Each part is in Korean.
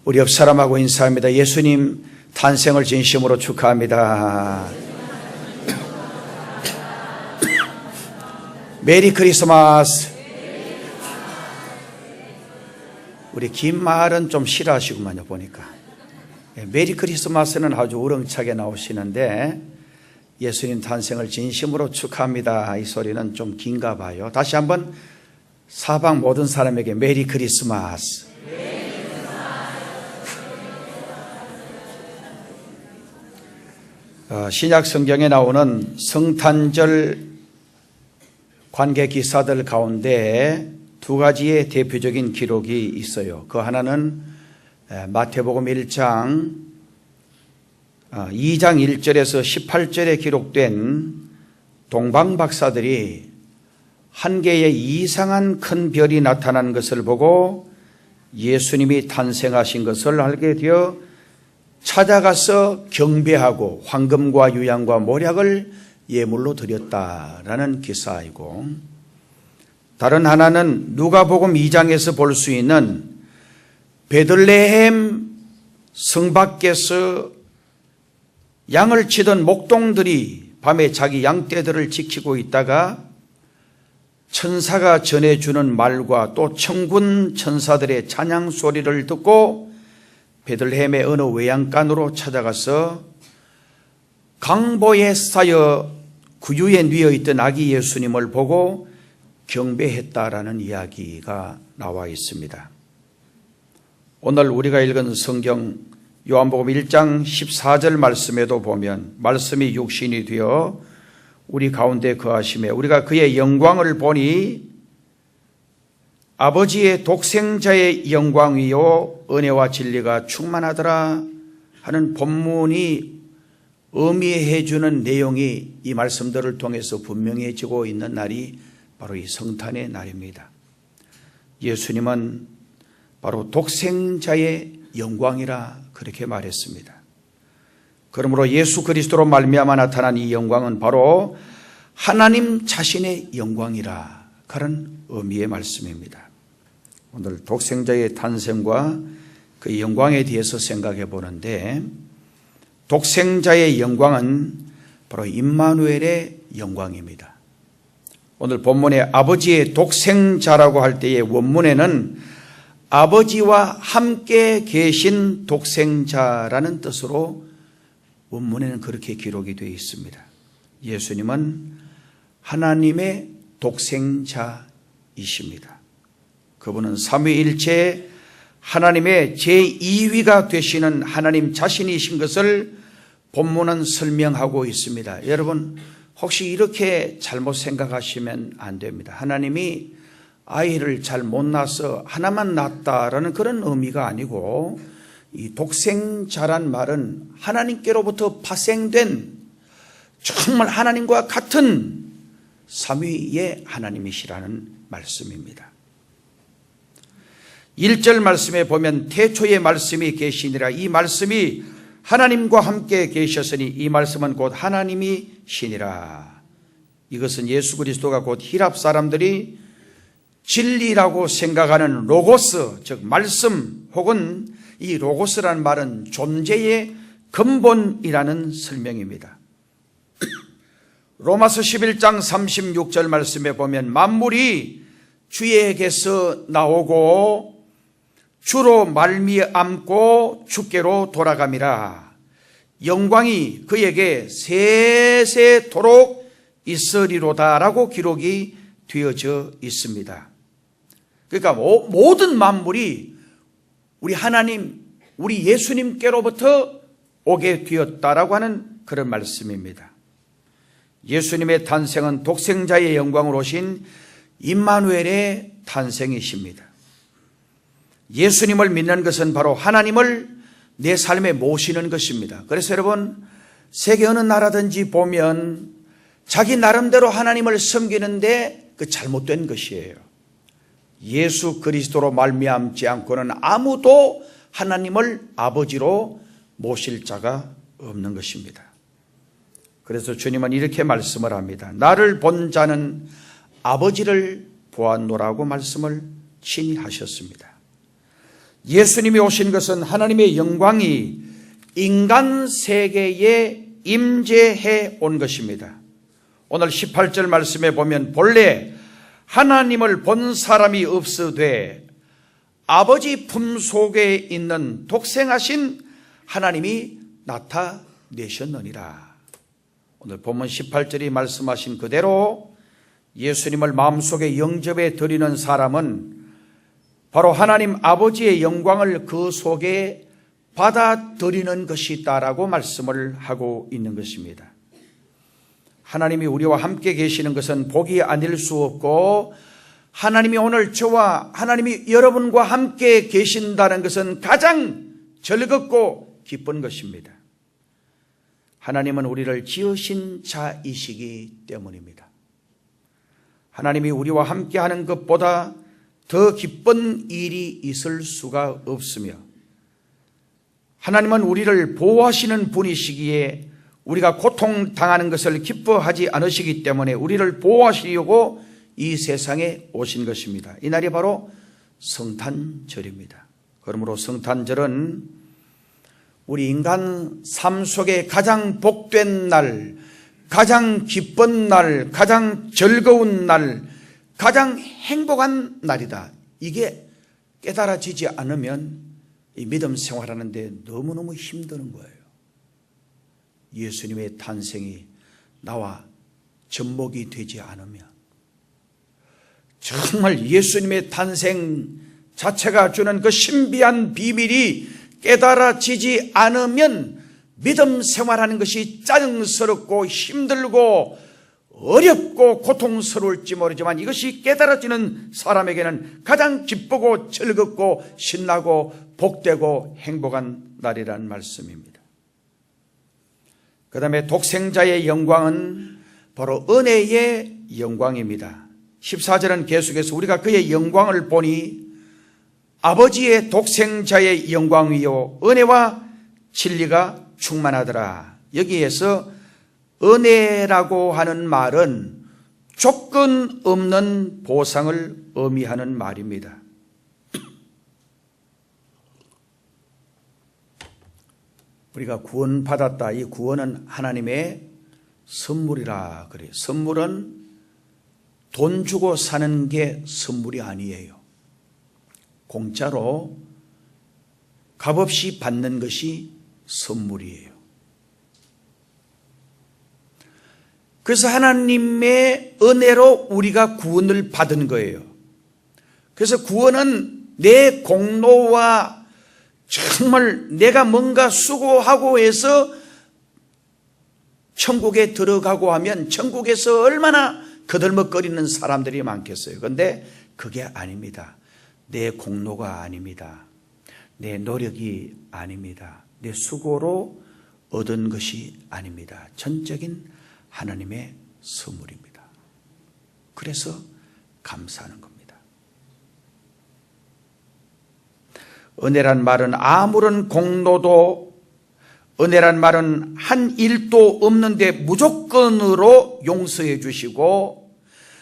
우리 옆 사람하고 인사합니다. 예수님 탄생을 진심으로 축하합니다. 메리 크리스마스. 우리 긴 말은 좀 싫어하시구만요, 보니까. 메리 크리스마스는 아주 우렁차게 나오시는데 예수님 탄생을 진심으로 축하합니다. 이 소리는 좀 긴가 봐요. 다시 한번 사방 모든 사람에게 메리 크리스마스. 신약 성경에 나오는 성탄절 관계 기사들 가운데 두 가지의 대표적인 기록이 있어요. 그 하나는 마태복음 1장 2장 1절에서 18절에 기록된 동방박사들이 한 개의 이상한 큰 별이 나타난 것을 보고 예수님이 탄생하신 것을 알게 되어 찾아가서 경배하고 황금과 유향과 모략을 예물로 드렸다라는 기사이고, 다른 하나는 누가복음 2장에서 볼 수 있는 베들레헴 성 밖에서 양을 치던 목동들이 밤에 자기 양떼들을 지키고 있다가 천사가 전해주는 말과 또 천군 천사들의 찬양 소리를 듣고 베들레헴의 어느 외양간으로 찾아가서 강보에 쌓여 구유에 누워 있던 아기 예수님을 보고 경배했다라는 이야기가 나와 있습니다. 오늘 우리가 읽은 성경 요한복음 1장 14절 말씀에도 보면 말씀이 육신이 되어 우리 가운데 거하심에 우리가 그의 영광을 보니 아버지의 독생자의 영광이요 은혜와 진리가 충만하더라 하는 본문이 의미해 주는 내용이 이 말씀들을 통해서 분명해지고 있는 날이 바로 이 성탄의 날입니다. 예수님은 바로 독생자의 영광이라 그렇게 말했습니다. 그러므로 예수 그리스도로 말미암아 나타난 이 영광은 바로 하나님 자신의 영광이라 그런 의미의 말씀입니다. 오늘 독생자의 탄생과 그 영광에 대해서 생각해 보는데, 독생자의 영광은 바로 임마누엘의 영광입니다. 오늘 본문에 아버지의 독생자라고 할 때의 원문에는 아버지와 함께 계신 독생자라는 뜻으로 원문에는 그렇게 기록이 되어 있습니다. 예수님은 하나님의 독생자이십니다. 그분은 삼위일체 하나님의 제2위가 되시는 하나님 자신이신 것을 본문은 설명하고 있습니다. 여러분 혹시 이렇게 잘못 생각하시면 안 됩니다. 하나님이 아이를 잘 못 낳아서 하나만 낳았다라는 그런 의미가 아니고, 이 독생자란 말은 하나님께로부터 파생된 정말 하나님과 같은 삼위의 하나님이시라는 말씀입니다. 1절 말씀에 보면 태초에 말씀이 계시니라, 이 말씀이 하나님과 함께 계셨으니 이 말씀은 곧 하나님이시니라. 이것은 예수 그리스도가 곧 히랍 사람들이 진리라고 생각하는 로고스, 즉 말씀, 혹은 이 로고스라는 말은 존재의 근본이라는 설명입니다. 로마서 11장 36절 말씀에 보면 만물이 주에게서 나오고 주로 말미암고 주께로 돌아감이라, 영광이 그에게 세세토록 있으리로다라고 기록이 되어져 있습니다. 그러니까 모든 만물이 우리 하나님, 우리 예수님께로부터 오게 되었다라고 하는 그런 말씀입니다. 예수님의 탄생은 독생자의 영광으로 오신 임마누엘의 탄생이십니다. 예수님을 믿는 것은 바로 하나님을 내 삶에 모시는 것입니다. 그래서 여러분, 세계 어느 나라든지 보면 자기 나름대로 하나님을 섬기는데 그 잘못된 것이에요. 예수 그리스도로 말미암지 않고는 아무도 하나님을 아버지로 모실 자가 없는 것입니다. 그래서 주님은 이렇게 말씀을 합니다. 나를 본 자는 아버지를 보았노라고 말씀을 친히 하셨습니다. 예수님이 오신 것은 하나님의 영광이 인간 세계에 임재해 온 것입니다. 오늘 18절 말씀에 보면 본래 하나님을 본 사람이 없으되 아버지 품속에 있는 독생하신 하나님이 나타내셨느니라. 오늘 본문 18절이 말씀하신 그대로 예수님을 마음속에 영접해 드리는 사람은 바로 하나님 아버지의 영광을 그 속에 받아들이는 것이다라고 말씀을 하고 있는 것입니다. 하나님이 우리와 함께 계시는 것은 복이 아닐 수 없고, 하나님이 오늘 저와 하나님이 여러분과 함께 계신다는 것은 가장 즐겁고 기쁜 것입니다. 하나님은 우리를 지으신 자이시기 때문입니다. 하나님이 우리와 함께 하는 것보다 더 기쁜 일이 있을 수가 없으며, 하나님은 우리를 보호하시는 분이시기에 우리가 고통당하는 것을 기뻐하지 않으시기 때문에 우리를 보호하시려고 이 세상에 오신 것입니다. 이 날이 바로 성탄절입니다. 그러므로 성탄절은 우리 인간 삶 속에 가장 복된 날, 가장 기쁜 날, 가장 즐거운 날, 가장 행복한 날이다. 이게 깨달아지지 않으면 이 믿음 생활하는데 너무너무 힘드는 거예요. 예수님의 탄생이 나와 접목이 되지 않으면, 정말 예수님의 탄생 자체가 주는 그 신비한 비밀이 깨달아지지 않으면 믿음 생활하는 것이 짜증스럽고 힘들고 어렵고 고통스러울지 모르지만, 이것이 깨달아지는 사람에게는 가장 기쁘고 즐겁고 신나고 복되고 행복한 날이라는 말씀입니다. 그 다음에 독생자의 영광은 바로 은혜의 영광입니다. 14절은 계속해서 우리가 그의 영광을 보니 아버지의 독생자의 영광이요 은혜와 진리가 충만하더라. 여기에서 은혜라고 하는 말은 조건 없는 보상을 의미하는 말입니다. 우리가 구원받았다. 이 구원은 하나님의 선물이라 그래요. 선물은 돈 주고 사는 게 선물이 아니에요. 공짜로 값없이 받는 것이 선물이에요. 그래서 하나님의 은혜로 우리가 구원을 받은 거예요. 그래서 구원은 내 공로와 정말 내가 뭔가 수고하고 해서 천국에 들어가고 하면 천국에서 얼마나 거들먹거리는 사람들이 많겠어요. 그런데 그게 아닙니다. 내 공로가 아닙니다. 내 노력이 아닙니다. 내 수고로 얻은 것이 아닙니다. 전적인 하나님의 선물입니다. 그래서 감사하는 겁니다. 은혜란 말은 아무런 공로도, 은혜란 말은 한 일도 없는데 무조건으로 용서해 주시고,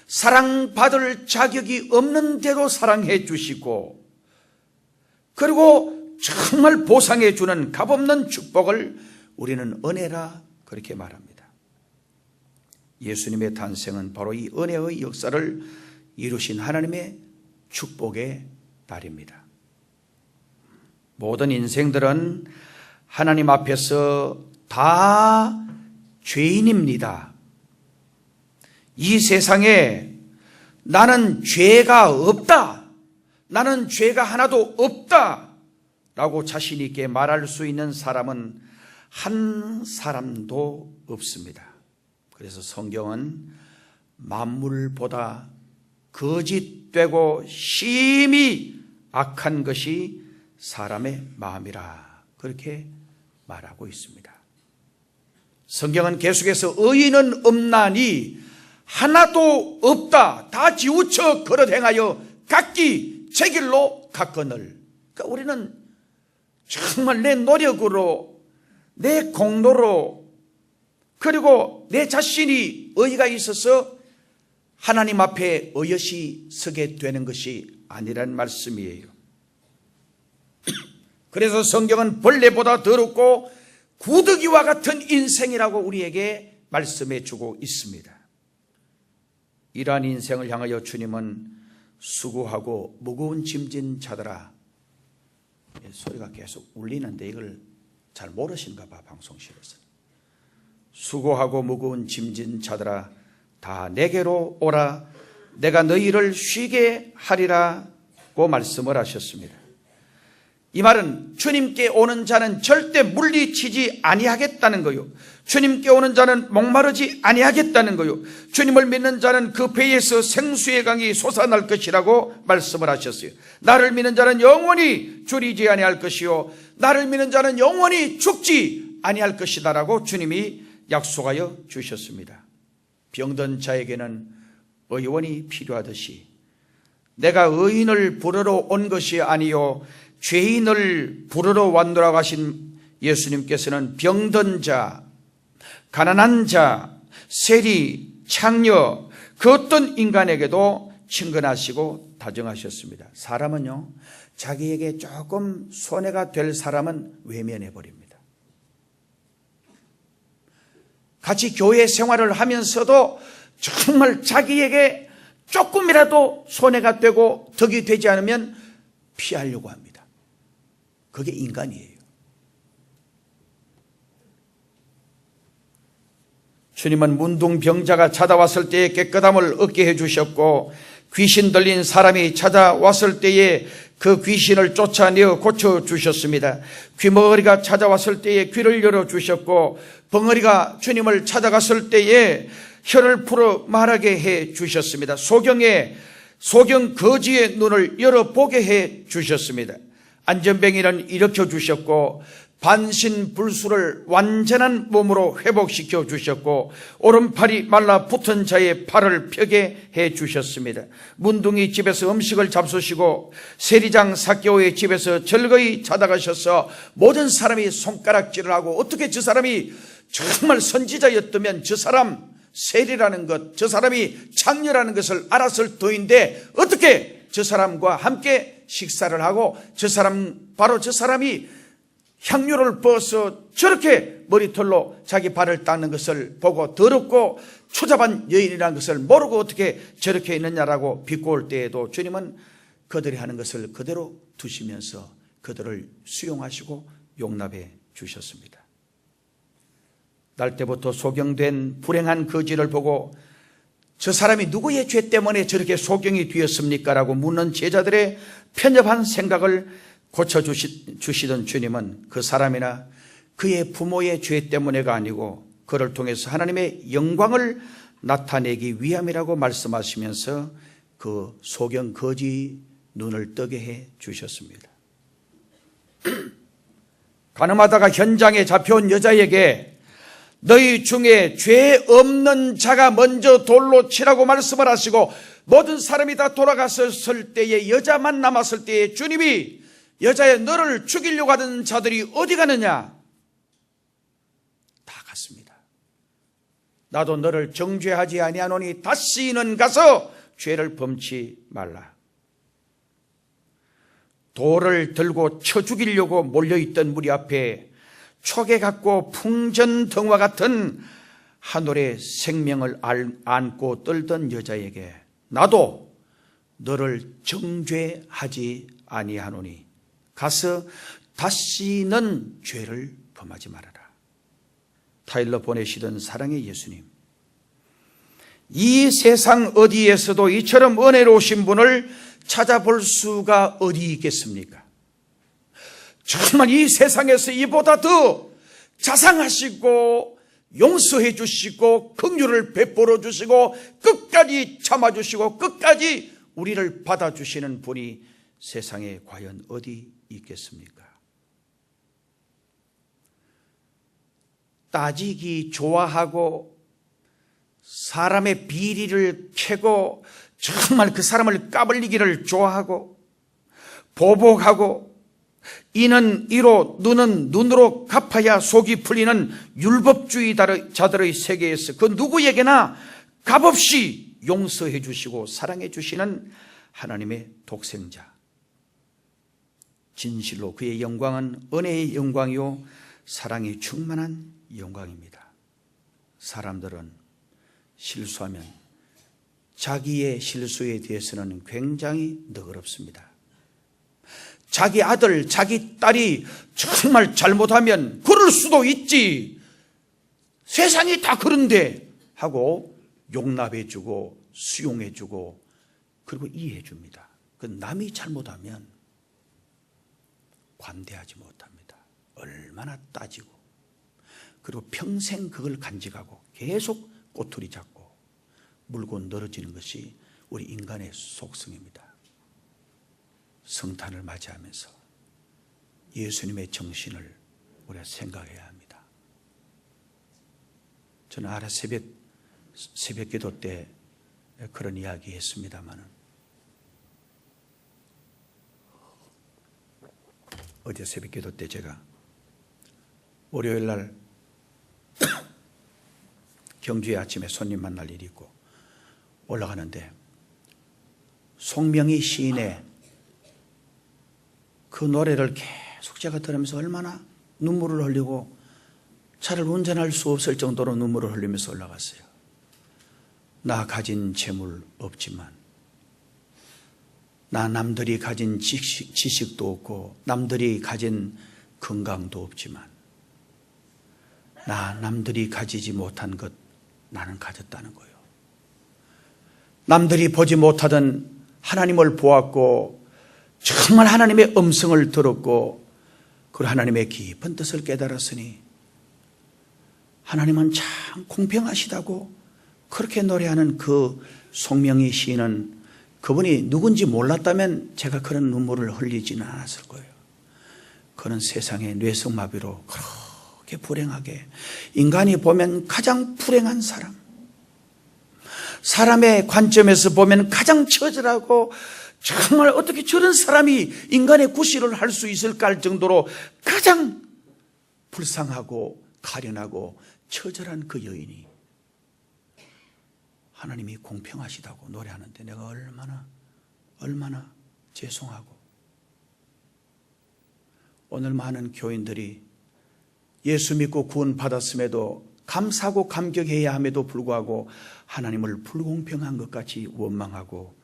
사랑받을 자격이 없는데도 사랑해 주시고, 그리고 정말 보상해 주는 값없는 축복을 우리는 은혜라 그렇게 말합니다. 예수님의 탄생은 바로 이 은혜의 역사를 이루신 하나님의 축복의 날입니다. 모든 인생들은 하나님 앞에서 다 죄인입니다. 이 세상에 나는 죄가 없다, 나는 죄가 하나도 없다 라고 자신 있게 말할 수 있는 사람은 한 사람도 없습니다. 그래서 성경은 만물보다 거짓되고 심히 악한 것이 사람의 마음이라 그렇게 말하고 있습니다. 성경은 계속해서 의인은 없나니 하나도 없다, 다 지우쳐 그릇 행하여 각기 제 길로 갔거늘. 그러니까 우리는 정말 내 노력으로, 내 공로로, 그리고 내 자신이 의의가 있어서 하나님 앞에 의젓이 서게 되는 것이 아니란 말씀이에요. 그래서 성경은 벌레보다 더럽고 구더기와 같은 인생이라고 우리에게 말씀해 주고 있습니다. 이러한 인생을 향하여 주님은 수고하고 무거운 짐진 자들아, 소리가 계속 울리는데 이걸 잘 모르시는가 봐, 방송실에서. 수고하고 무거운 짐진 자들아 다 내게로 오라, 내가 너희를 쉬게 하리라고 말씀을 하셨습니다. 이 말은 주님께 오는 자는 절대 물리치지 아니하겠다는 거요, 주님께 오는 자는 목마르지 아니하겠다는 거요, 주님을 믿는 자는 그 배에서 생수의 강이 솟아날 것이라고 말씀을 하셨어요. 나를 믿는 자는 영원히 줄이지 아니할 것이요, 나를 믿는 자는 영원히 죽지 아니할 것이다라고 주님이 약속하여 주셨습니다. 병든 자에게는 의원이 필요하듯이 내가 의인을 부르러 온 것이 아니요 죄인을 부르러 왔노라고 하신 예수님께서는 병든 자, 가난한 자, 세리, 창녀 그 어떤 인간에게도 친근하시고 다정하셨습니다. 사람은요, 자기에게 조금 손해가 될 사람은 외면해 버립니다. 같이 교회 생활을 하면서도 정말 자기에게 조금이라도 손해가 되고 덕이 되지 않으면 피하려고 합니다. 그게 인간이에요. 주님은 문둥병자가 찾아왔을 때에 깨끗함을 얻게 해주셨고, 귀신 들린 사람이 찾아왔을 때에 그 귀신을 쫓아내어 고쳐주셨습니다. 귀머거리가 찾아왔을 때에 귀를 열어주셨고, 벙어리가 주님을 찾아갔을 때에 혀를 풀어 말하게 해주셨습니다. 소경 거지의 눈을 열어보게 해주셨습니다. 안전뱅이는 일으켜주셨고, 반신불수를 완전한 몸으로 회복시켜 주셨고, 오른팔이 말라붙은 자의 팔을 펴게 해주셨습니다. 문둥이 집에서 음식을 잡수시고 세리장 삭개오의 집에서 즐거이 자다 가셔서 모든 사람이 손가락질을 하고, 어떻게 저 사람이 정말 선지자였다면 저 사람 세리라는 것, 저 사람이 창녀라는 것을 알았을 터인데 어떻게 저 사람과 함께 식사를 하고 바로 저 사람이 향료를 부어서 저렇게 머리털로 자기 발을 닦는 것을 보고 더럽고 초잡한 여인이라는 것을 모르고 어떻게 저렇게 있느냐라고 비꼬을 때에도 주님은 그들이 하는 것을 그대로 두시면서 그들을 수용하시고 용납해 주셨습니다. 날 때부터 소경된 불행한 거지를 보고 저 사람이 누구의 죄 때문에 저렇게 소경이 되었습니까? 라고 묻는 제자들의 편협한 생각을 고쳐주시던 주님은 그 사람이나 그의 부모의 죄 때문에가 아니고 그를 통해서 하나님의 영광을 나타내기 위함이라고 말씀하시면서 그 소경 거지 눈을 뜨게 해 주셨습니다. 가늠하다가 현장에 잡혀온 여자에게 너희 중에 죄 없는 자가 먼저 돌로 치라고 말씀을 하시고, 모든 사람이 다 돌아갔을 때에 여자만 남았을 때에 주님이 여자의 너를 죽이려고 하던 자들이 어디 가느냐? 다 갔습니다. 나도 너를 정죄하지 아니하노니 다시는 가서 죄를 범치 말라. 돌을 들고 쳐 죽이려고 몰려있던 무리 앞에 촉에 같고 풍전등화 같은 하늘의 생명을 안고 떨던 여자에게 나도 너를 정죄하지 아니하노니 가서 다시는 죄를 범하지 말아라. 타일러 보내시던 사랑의 예수님, 이 세상 어디에서도 이처럼 은혜로우신 분을 찾아볼 수가 어디 있겠습니까? 정말 이 세상에서 이보다 더 자상하시고 용서해 주시고 긍휼을 베풀어 주시고 끝까지 참아주시고 끝까지 우리를 받아주시는 분이 세상에 과연 어디 있겠습니까? 따지기 좋아하고 사람의 비리를 캐고 정말 그 사람을 까불리기를 좋아하고 보복하고 이는 이로 눈은 눈으로 갚아야 속이 풀리는 율법주의자들의 세계에서 그 누구에게나 값없이 용서해 주시고 사랑해 주시는 하나님의 독생자, 진실로 그의 영광은 은혜의 영광이요 사랑이 충만한 영광입니다. 사람들은 실수하면 자기의 실수에 대해서는 굉장히 너그럽습니다. 자기 아들, 자기 딸이 정말 잘못하면 그럴 수도 있지, 세상이 다 그런데 하고 용납해주고 수용해주고 그리고 이해해줍니다. 그 남이 잘못하면 관대하지 못합니다. 얼마나 따지고 그리고 평생 그걸 간직하고 계속 꼬투리 잡고 물고 늘어지는 것이 우리 인간의 속성입니다. 성탄을 맞이하면서 예수님의 정신을 우리가 생각해야 합니다. 저는 아라 새벽 기도 때 그런 이야기 했습니다만 어제 새벽 기도 때 제가 월요일 날 경주에 아침에 손님 만날 일이 있고 올라가는데 송명희 시인의 그 노래를 계속 제가 들으면서 얼마나 눈물을 흘리고 차를 운전할 수 없을 정도로 눈물을 흘리면서 올라갔어요. 나 가진 재물 없지만, 나 남들이 가진 지식도 없고 남들이 가진 건강도 없지만, 나 남들이 가지지 못한 것 나는 가졌다는 거예요. 남들이 보지 못하던 하나님을 보았고 정말 하나님의 음성을 들었고 그리고 하나님의 깊은 뜻을 깨달았으니 하나님은 참 공평하시다고 그렇게 노래하는 그 송명희 시인은 그분이 누군지 몰랐다면 제가 그런 눈물을 흘리지는 않았을 거예요. 그는 세상의 뇌성마비로 그렇게 불행하게, 인간이 보면 가장 불행한 사람, 사람의 관점에서 보면 가장 처절하고 정말 어떻게 저런 사람이 인간의 구실을 할 수 있을까 할 정도로 가장 불쌍하고 가련하고 처절한 그 여인이 하나님이 공평하시다고 노래하는데 내가 얼마나 죄송하고, 오늘 많은 교인들이 예수 믿고 구원 받았음에도 감사하고 감격해야 함에도 불구하고 하나님을 불공평한 것 같이 원망하고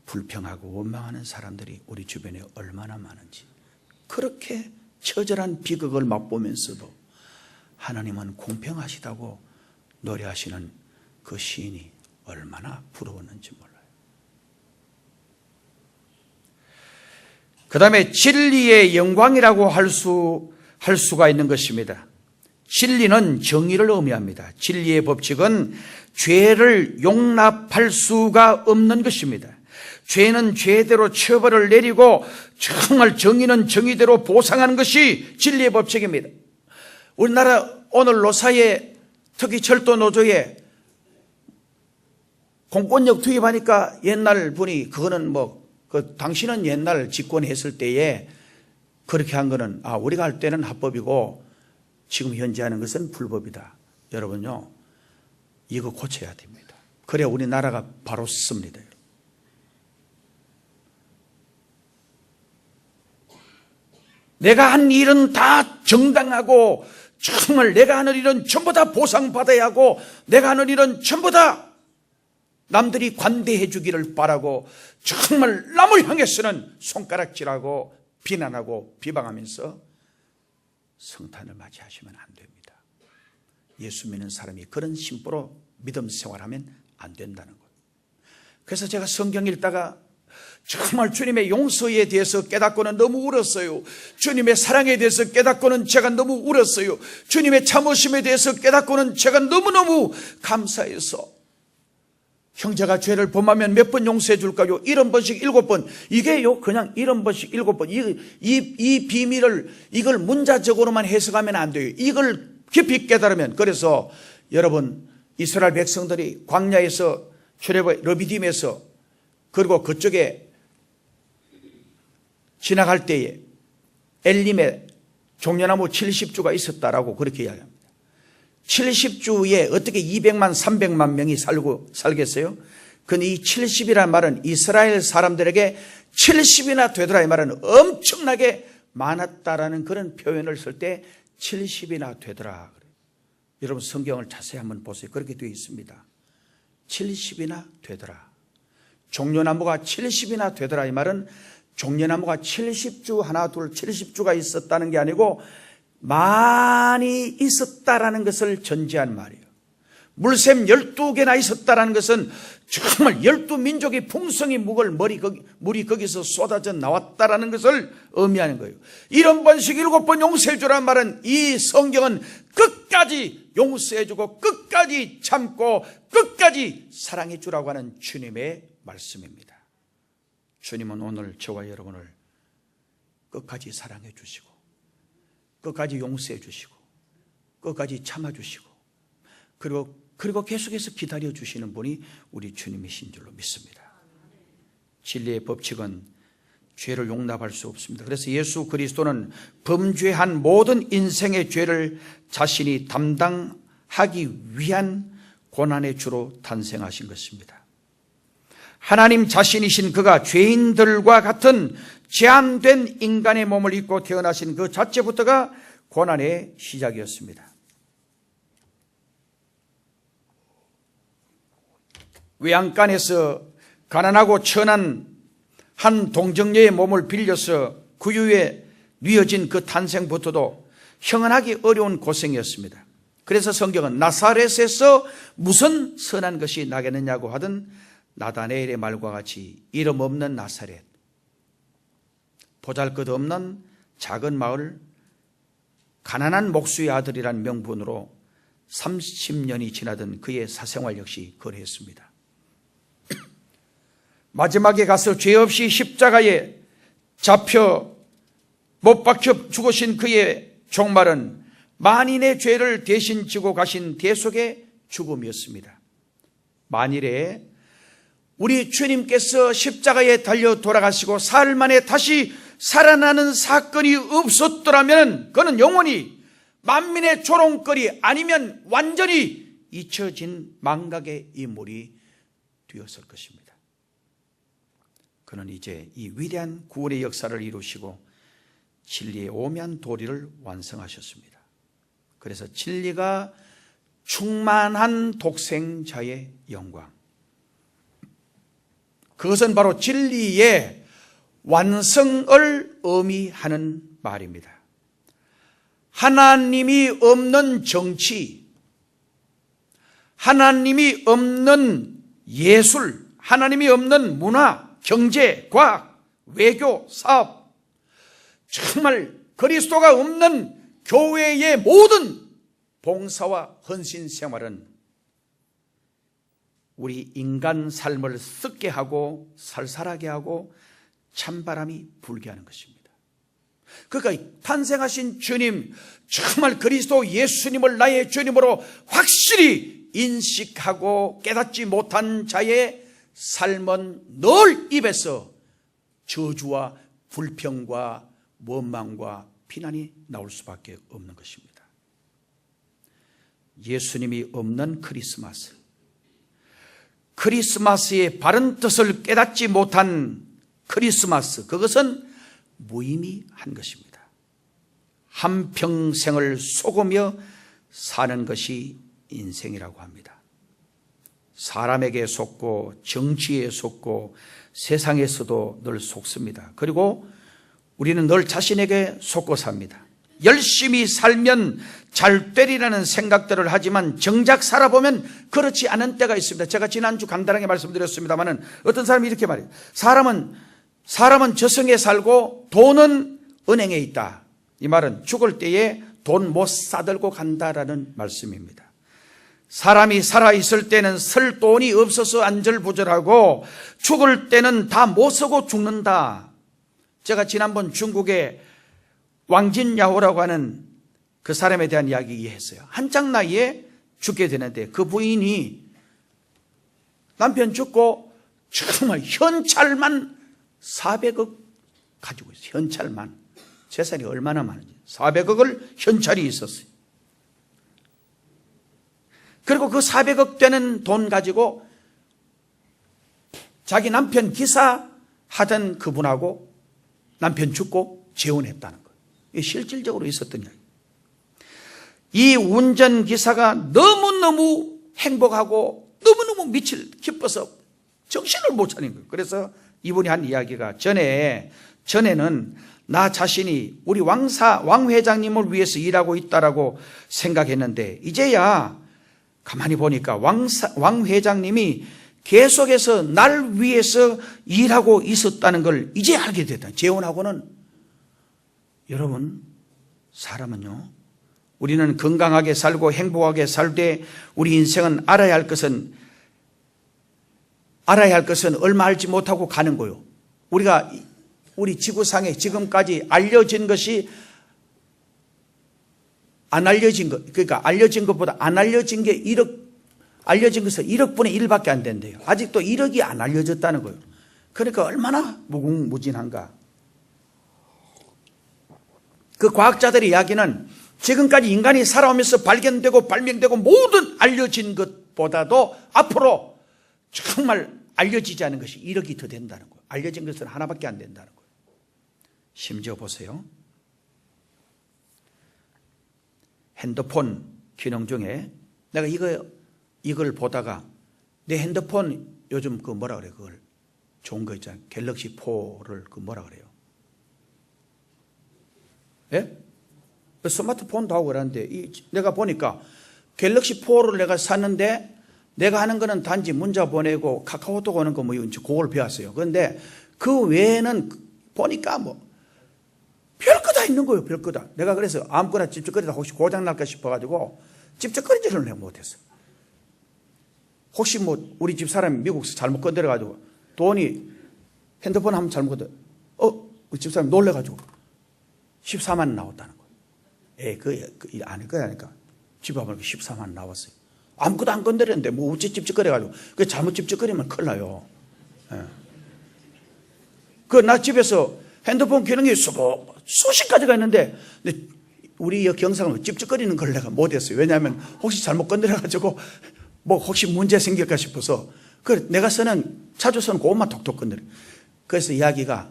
불평하고 원망하는 사람들이 우리 주변에 얼마나 많은지, 그렇게 처절한 비극을 맛보면서도 하나님은 공평하시다고 노래하시는 그 시인이 얼마나 부러웠는지 몰라요. 그 다음에 진리의 영광이라고 할 수가 있는 것입니다. 진리는 정의를 의미합니다. 진리의 법칙은 죄를 용납할 수가 없는 것입니다. 죄는 죄대로 처벌을 내리고 정말 정의는 정의대로 보상하는 것이 진리의 법칙입니다. 우리나라 오늘 노사에, 특히 철도 노조에 공권력 투입하니까 옛날 분이 그거는 당신은 옛날 집권했을 때에 그렇게 한 거는 우리가 할 때는 합법이고 지금 현재 하는 것은 불법이다. 여러분요, 이거 고쳐야 됩니다. 그래야 우리나라가 바로 씁니다. 내가 한 일은 다 정당하고 정말 내가 하는 일은 전부 다 보상받아야 하고 내가 하는 일은 전부 다 남들이 관대해 주기를 바라고 정말 남을 향해서는 손가락질하고 비난하고 비방하면서 성탄을 맞이하시면 안 됩니다. 예수 믿는 사람이 그런 심보로 믿음 생활하면 안 된다는 것. 그래서 제가 성경 읽다가 정말 주님의 용서에 대해서 깨닫고는 너무 울었어요. 주님의 사랑에 대해서 깨닫고는 제가 너무 울었어요. 주님의 참으심에 대해서 깨닫고는 제가 너무너무 감사해서, 형제가 죄를 범하면 몇 번 용서해 줄까요? 70번씩 7번. 이게요, 그냥 70번씩 7번. 이 비밀을, 이걸 문자적으로만 해석하면 안 돼요. 이걸 깊이 깨달으면. 그래서 여러분, 이스라엘 백성들이 광야에서 출애굽 르비딤에서 그리고 그쪽에 지나갈 때에 엘림에 종려나무 70주가 있었다라고 그렇게 이야기합니다. 70주에 어떻게 200만 300만 명이 살겠어요? 근데 이 70이라는 말은 이스라엘 사람들에게 70이나 되더라 이 말은 엄청나게 많았다라는 그런 표현을 쓸 때 70이나 되더라. 여러분 성경을 자세히 한번 보세요. 그렇게 되어 있습니다. 70이나 되더라. 종려나무가 70이나 되더라 이 말은 종려나무가 70주 하나 둘 70주가 있었다는 게 아니고 많이 있었다라는 것을 전제한 말이에요. 물샘 12개나 있었다라는 것은 정말 12민족의 풍성이 물이 거기서 쏟아져 나왔다라는 것을 의미하는 거예요. 7번씩 7번 용서해주라는 말은 이 성경은 끝까지 용서해주고 끝까지 참고 끝까지 사랑해주라고 하는 주님의 말씀입니다. 주님은 오늘 저와 여러분을 끝까지 사랑해 주시고 끝까지 용서해 주시고 끝까지 참아 주시고 그리고 계속해서 기다려 주시는 분이 우리 주님이신 줄로 믿습니다. 진리의 법칙은 죄를 용납할 수 없습니다. 그래서 예수 그리스도는 범죄한 모든 인생의 죄를 자신이 담당하기 위한 고난의 주로 탄생하신 것입니다. 하나님 자신이신 그가 죄인들과 같은 제한된 인간의 몸을 입고 태어나신 그 자체부터가 고난의 시작이었습니다. 외양간에서 가난하고 천한 한 동정녀의 몸을 빌려서 구유에 뉘어진 그 탄생부터도 형언하기 어려운 고생이었습니다. 그래서 성경은 나사렛에서 무슨 선한 것이 나겠느냐고 하던 나다네엘의 말과 같이 이름 없는 나사렛, 보잘것없는 작은 마을, 가난한 목수의 아들이란 명분으로 30년이 지나던 그의 사생활 역시 그러했습니다. 마지막에 가서 죄 없이 십자가에 잡혀 못 박혀 죽으신 그의 종말은 만인의 죄를 대신 지고 가신 대속의 죽음이었습니다. 만일에 우리 주님께서 십자가에 달려 돌아가시고 사흘 만에 다시 살아나는 사건이 없었더라면 그는 영원히 만민의 조롱거리 아니면 완전히 잊혀진 망각의 인물이 되었을 것입니다. 그는 이제 이 위대한 구원의 역사를 이루시고 진리의 오묘한 도리를 완성하셨습니다. 그래서 진리가 충만한 독생자의 영광, 그것은 바로 진리의 완성을 의미하는 말입니다. 하나님이 없는 정치, 하나님이 없는 예술, 하나님이 없는 문화, 경제, 과학, 외교, 사업, 정말 그리스도가 없는 교회의 모든 봉사와 헌신 생활은 우리 인간 삶을 썩게 하고 살살하게 하고 찬바람이 불게 하는 것입니다. 그러니까 탄생하신 주님, 정말 그리스도 예수님을 나의 주님으로 확실히 인식하고 깨닫지 못한 자의 삶은 늘 입에서 저주와 불평과 원망과 비난이 나올 수밖에 없는 것입니다. 예수님이 없는 크리스마스, 크리스마스의 바른 뜻을 깨닫지 못한 크리스마스, 그것은 무의미한 것입니다. 한평생을 속으며 사는 것이 인생이라고 합니다. 사람에게 속고 정치에 속고 세상에서도 늘 속습니다. 그리고 우리는 늘 자신에게 속고 삽니다. 열심히 살면 잘 되리라는 생각들을 하지만 정작 살아보면 그렇지 않은 때가 있습니다. 제가 지난주 간단하게 말씀드렸습니다마는 어떤 사람이 이렇게 말해요. 사람은 저승에 살고 돈은 은행에 있다. 이 말은 죽을 때에 돈 못 싸들고 간다라는 말씀입니다. 사람이 살아있을 때는 쓸 돈이 없어서 안절부절하고 죽을 때는 다 못 쓰고 죽는다. 제가 지난번 중국의 왕진야오라고 하는 그 사람에 대한 이야기 이해했어요. 한창 나이에 죽게 되는데 그 부인이 남편 죽고 정말 현찰만 400억 가지고 있어요. 현찰만. 재산이 얼마나 많은지 400억을 현찰이 있었어요. 그리고 그 400억 되는 돈 가지고 자기 남편 기사 하던 그분하고 남편 죽고 재혼했다는 거예요. 이게 실질적으로 있었던 이야기. 이 운전기사가 너무너무 행복하고 너무너무 미칠 기뻐서 정신을 못 차린 거예요. 그래서 이분이 한 이야기가 전에는 나 자신이 우리 왕 회장님을 위해서 일하고 있다라고 생각했는데 이제야 가만히 보니까 왕 회장님이 계속해서 날 위해서 일하고 있었다는 걸 이제 알게 됐다. 재혼하고는 여러분 사람은요, 우리는 건강하게 살고 행복하게 살되 우리 인생은 알아야 할 것은 얼마 알지 못하고 가는 거요. 우리가 우리 지구상에 지금까지 알려진 것이 안 알려진 것, 그러니까 알려진 것보다 안 알려진 게 알려진 것은 1억분의 1밖에 안 된대요. 아직도 1억이 안 알려졌다는 거예요. 그러니까 얼마나 무궁무진한가. 그 과학자들의 이야기는 지금까지 인간이 살아오면서 발견되고 발명되고 모든 알려진 것보다도 앞으로 정말 알려지지 않은 것이 1억이 더 된다는 거예요. 알려진 것은 하나밖에 안 된다는 거예요. 심지어 보세요. 핸드폰 기능 중에 내가 이걸 보다가 내 핸드폰 요즘 그 뭐라 그래, 그걸 좋은 거 있잖아요. 갤럭시 4를 그 뭐라 그래요? 예? 스마트폰도 하고 그러는데 내가 보니까 갤럭시 4를 내가 샀는데 내가 하는 거는 단지 문자 보내고 카카오톡 오는 거 뭐 그걸 배웠어요. 그런데 그 외에는 보니까 뭐 별거 다 있는 거예요. 별거 다. 내가 그래서 아무거나 찝쩍거리다 혹시 고장 날까 싶어가지고 찝쩍거리지를 내가 못했어. 혹시 뭐 우리 집 사람이 미국에서 잘못 건드려가지고 돈이 핸드폰 한번 잘못 건드려 우리 집 사람이 놀래가지고 14만 원 나왔다는 거예요. 그 아닐 거야니까 집에 와보니까 14만 원 나왔어요. 아무것도 안 건드렸는데 뭐 어찌 찝쩍거려가지고 그 잘못 찝쩍거리면 큰일 나요. 예. 나 집에서 핸드폰 기능이 수십 가지가 있는데 우리 경상은 찝쩍거리는 걸 내가 못했어요. 왜냐하면 혹시 잘못 건드려가지고 뭐 혹시 문제 생길까 싶어서 내가 쓰는 자주 쓰는 그것만 톡톡 건드려. 그래서 이야기가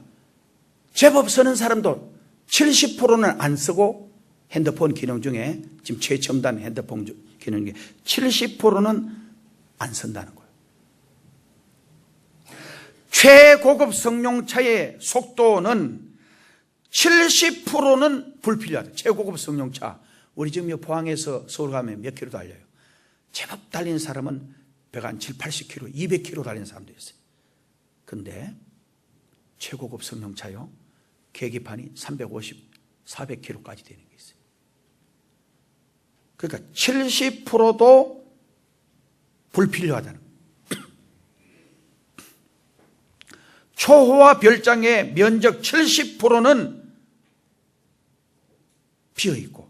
제법 쓰는 사람도 70%는 안 쓰고 핸드폰 기능 중에 지금 최첨단 핸드폰 기능 중에 70%는 안 쓴다는 거예요. 최고급 성룡차의 속도는 70%는 불필요하다. 최고급 성룡차. 우리 지금 포항에서 서울 가면 몇 킬로 달려요? 제법 달리는 사람은 170, 80km, 200km 달리는 사람도 있어요. 근데 최고급 성룡차요, 계기판이 350, 400km까지 되는 게 있어요. 그러니까 70%도 불필요하다는 거예요. 초호화 별장의 면적 70%는 비어있고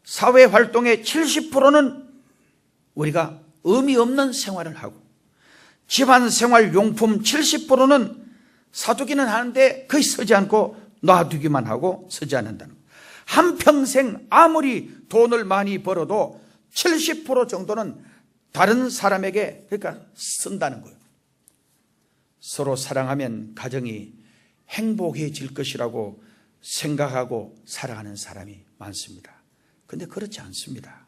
사회활동의 70%는 우리가 의미 없는 생활을 하고 집안생활용품 70%는 사두기는 하는데 거의 쓰지 않고 놔두기만 하고 쓰지 않는다는 거예요. 한평생 아무리 돈을 많이 벌어도 70% 정도는 다른 사람에게 그러니까 쓴다는 거예요. 서로 사랑하면 가정이 행복해질 것이라고 생각하고 살아가는 사람이 많습니다. 그런데 그렇지 않습니다.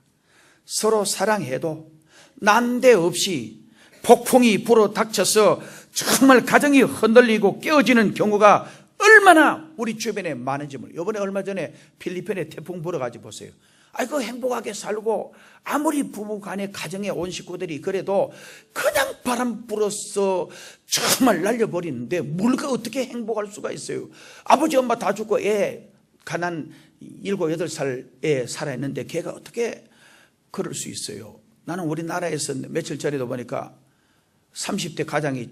서로 사랑해도 난데없이 폭풍이 불어 닥쳐서 정말 가정이 흔들리고 깨어지는 경우가 얼마나 우리 주변에 많은지 몰라요. 이번에 얼마 전에 필리핀에 태풍 불어가지고 보세요. 그 행복하게 살고 아무리 부부간에 가정에 온 식구들이 그래도 그냥 바람 불어서 정말 날려버리는데 뭘까 어떻게 행복할 수가 있어요. 아버지 엄마 다 죽고 가난 7, 8살 애 살아있는데 걔가 어떻게 그럴 수 있어요. 나는 우리나라에서 며칠 전에도 보니까 30대 가장이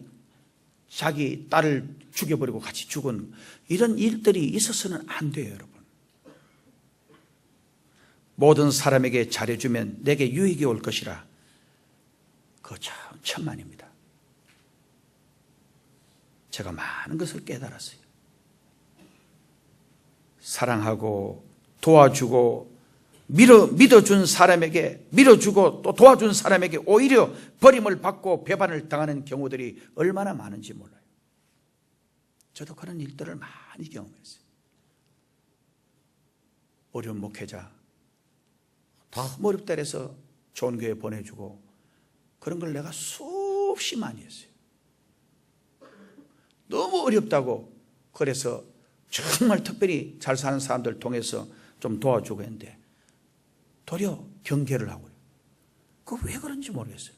자기 딸을 죽여버리고 같이 죽은 이런 일들이 있어서는 안 돼요, 여러분. 모든 사람에게 잘해주면 내게 유익이 올 것이라. 그거 참 천만입니다. 제가 많은 것을 깨달았어요. 사랑하고 도와주고 믿어준 사람에게, 밀어주고 또 도와준 사람에게 오히려 버림을 받고 배반을 당하는 경우들이 얼마나 많은지 몰라요. 저도 그런 일들을 많이 경험했어요. 어려운 목회자, 너무 어렵다 해서 좋은 교회 보내주고, 그런 걸 내가 수없이 많이 했어요. 너무 어렵다고 그래서 정말 특별히 잘 사는 사람들 통해서 좀 도와주고 했는데 도리어 경계를 하고요. 그거 왜 그런지 모르겠어요.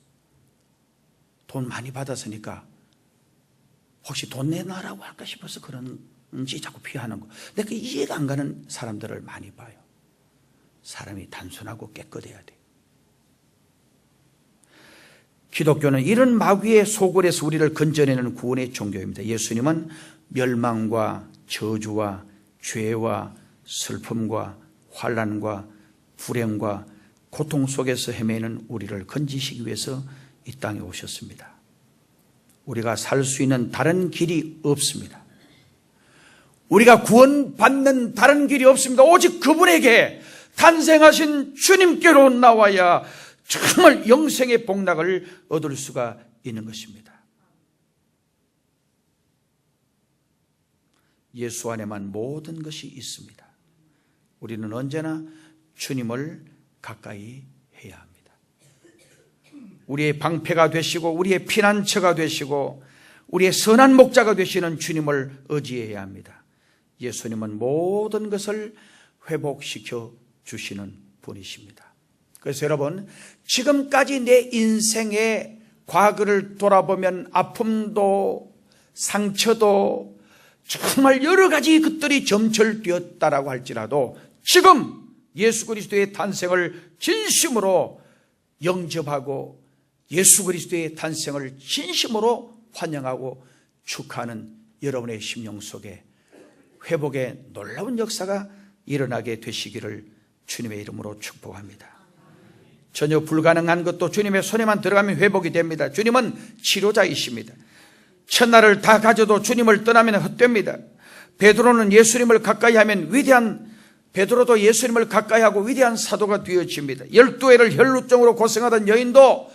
돈 많이 받았으니까 혹시 돈 내놔라고 할까 싶어서 그런지 자꾸 피하는 거. 내가 이해가 안 가는 사람들을 많이 봐요. 사람이 단순하고 깨끗해야 돼요. 기독교는 이런 마귀의 소굴에서 우리를 건져내는 구원의 종교입니다. 예수님은 멸망과 저주와 죄와 슬픔과 환난과 불행과 고통 속에서 헤매는 우리를 건지시기 위해서 이 땅에 오셨습니다. 우리가 살 수 있는 다른 길이 없습니다. 우리가 구원받는 다른 길이 없습니다. 오직 그분에게 탄생하신 주님께로 나와야 정말 영생의 복락을 얻을 수가 있는 것입니다. 예수 안에만 모든 것이 있습니다. 우리는 언제나 주님을 가까이 해야 합니다. 우리의 방패가 되시고 우리의 피난처가 되시고 우리의 선한 목자가 되시는 주님을 의지해야 합니다. 예수님은 모든 것을 회복시켜 주시는 분이십니다. 그래서 여러분, 지금까지 내 인생의 과거를 돌아보면 아픔도 상처도 정말 여러 가지 것들이 점철되었다라고 할지라도 지금 예수 그리스도의 탄생을 진심으로 영접하고 예수 그리스도의 탄생을 진심으로 환영하고 축하하는 여러분의 심령 속에 회복의 놀라운 역사가 일어나게 되시기를 주님의 이름으로 축복합니다. 전혀 불가능한 것도 주님의 손에만 들어가면 회복이 됩니다. 주님은 치료자이십니다. 천하를 다 가져도 주님을 떠나면 헛됩니다. 베드로는 예수님을 가까이 하면 베드로도 예수님을 가까이 하고 위대한 사도가 되어집니다. 12회를 혈루증으로 고생하던 여인도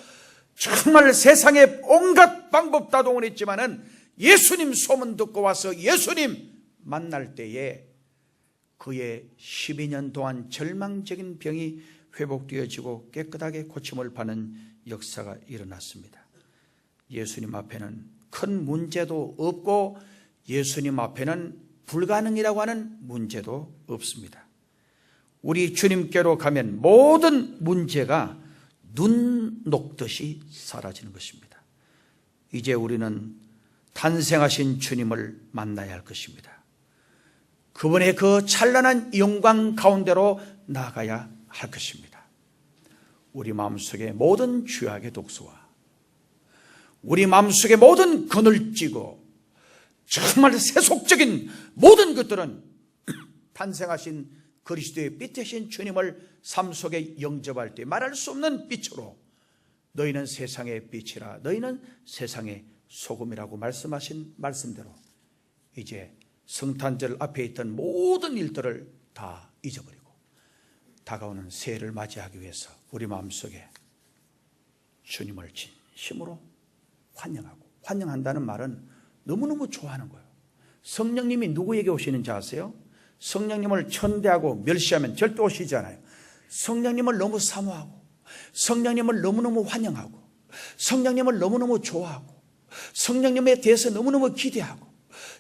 정말 세상에 온갖 방법 다 동원했지만은 예수님 소문 듣고 와서 예수님 만날 때에 그의 12년 동안 절망적인 병이 회복되어지고 깨끗하게 고침을 받는 역사가 일어났습니다. 예수님 앞에는 큰 문제도 없고 예수님 앞에는 불가능이라고 하는 문제도 없습니다. 우리 주님께로 가면 모든 문제가 눈 녹듯이 사라지는 것입니다. 이제 우리는 탄생하신 주님을 만나야 할 것입니다. 그분의 그 찬란한 영광 가운데로 나아가야 할 것입니다. 우리 마음속에 모든 죄악의 독소와 우리 마음속에 모든 그늘지고 정말 세속적인 모든 것들은 탄생하신 그리스도의 빛 되신 주님을 삶 속에 영접할 때 말할 수 없는 빛으로 너희는 세상의 빛이라 너희는 세상의 소금이라고 말씀하신 말씀대로 이제 성탄절 앞에 있던 모든 일들을 다 잊어버리고 다가오는 새해를 맞이하기 위해서 우리 마음속에 주님을 진심으로 환영한다는 말은 너무너무 좋아하는 거예요. 성령님이 누구에게 오시는지 아세요? 성령님을 천대하고 멸시하면 절대 오시지 않아요. 성령님을 너무 사모하고 성령님을 너무너무 환영하고 성령님을 너무너무 좋아하고 성령님에 대해서 너무너무 기대하고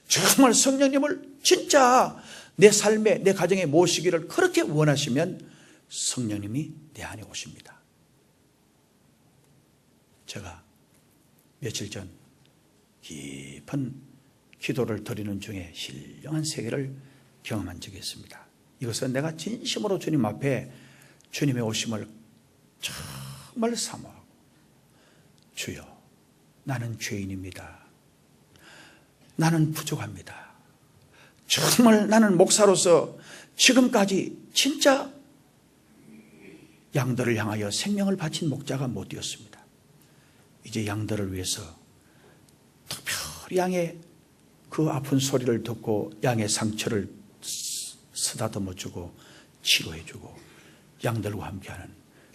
정말 성령님을 진짜 내 삶에 내 가정에 모시기를 그렇게 원하시면 성령님이 내 안에 오십니다. 제가 며칠 전 깊은 기도를 드리는 중에 신령한 세계를 경험한 적이 있습니다. 이것은 내가 진심으로 주님 앞에 주님의 오심을 정말 사모하고 주여 나는 죄인입니다. 나는 부족합니다. 정말 나는 목사로서 지금까지 진짜 양들을 향하여 생명을 바친 목자가 못 되었습니다. 이제 양들을 위해서 특별히 양의 그 아픈 소리를 듣고 양의 상처를 쓰다듬어주고 치료해주고 양들과 함께하는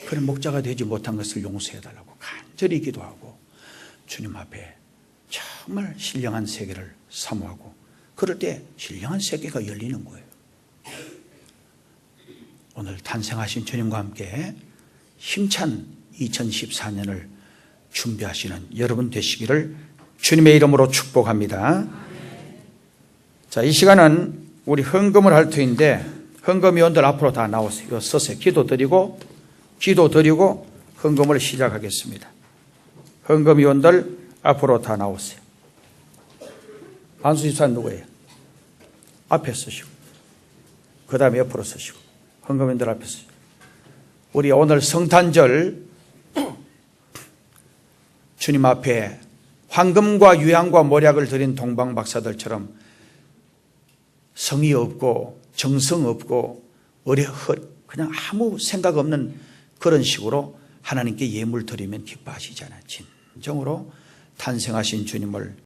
그런 목자가 되지 못한 것을 용서해달라고 간절히 기도하고 주님 앞에 정말 신령한 세계를 사모하고 그럴 때 신령한 세계가 열리는 거예요. 오늘 탄생하신 주님과 함께 힘찬 2014년을 준비하시는 여러분 되시기를 주님의 이름으로 축복합니다. 자, 이 시간은 우리 헌금을 할 터인데 헌금위원들 앞으로 다 나오세요. 이거 서세요. 기도 드리고 헌금을 시작하겠습니다. 헌금위원들 앞으로 다 나오세요. 안수 집사님 누구예요? 앞에 서시고 그 다음에 옆으로 서시고 헌금위원들 앞에 서시고 우리 오늘 성탄절 주님 앞에 황금과 유향과 모략을 드린 동방박사들처럼 성의 없고 정성 없고 그냥 아무 생각 없는 그런 식으로 하나님께 예물 드리면 기뻐하시잖아요. 진정으로 탄생하신 주님을